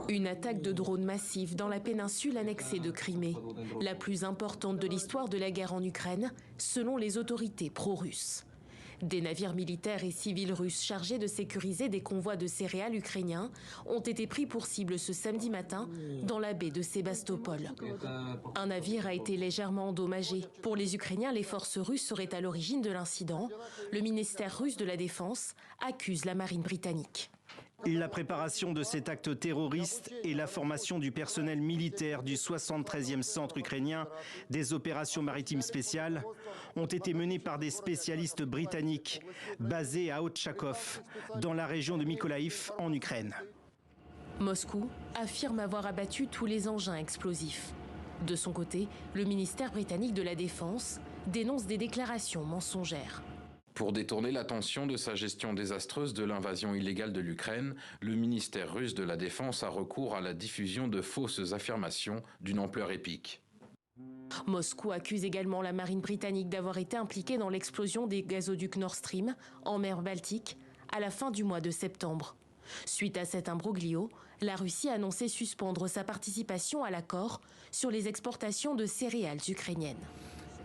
Une attaque de drones massive dans la péninsule annexée de Crimée, la plus importante de l'histoire de la guerre en Ukraine, selon les autorités pro-russes. Des navires militaires et civils russes chargés de sécuriser des convois de céréales ukrainiens ont été pris pour cible ce samedi matin dans la baie de Sébastopol. Un navire a été légèrement endommagé. Pour les Ukrainiens, les forces russes seraient à l'origine de l'incident. Le ministère russe de la Défense accuse la marine britannique. La préparation de cet acte terroriste et la formation du personnel militaire du 73e centre ukrainien des opérations maritimes spéciales ont été menées par des spécialistes britanniques basés à Otchakov, dans la région de Mykolaïv, en Ukraine. Moscou affirme avoir abattu tous les engins explosifs. De son côté, le ministère britannique de la Défense dénonce des déclarations mensongères. Pour détourner l'attention de sa gestion désastreuse de l'invasion illégale de l'Ukraine, le ministère russe de la Défense a recours à la diffusion de fausses affirmations d'une ampleur épique. Moscou accuse également la marine britannique d'avoir été impliquée dans l'explosion des gazoducs Nord Stream en mer Baltique à la fin du mois de septembre. Suite à cet imbroglio, la Russie a annoncé suspendre sa participation à l'accord sur les exportations de céréales ukrainiennes.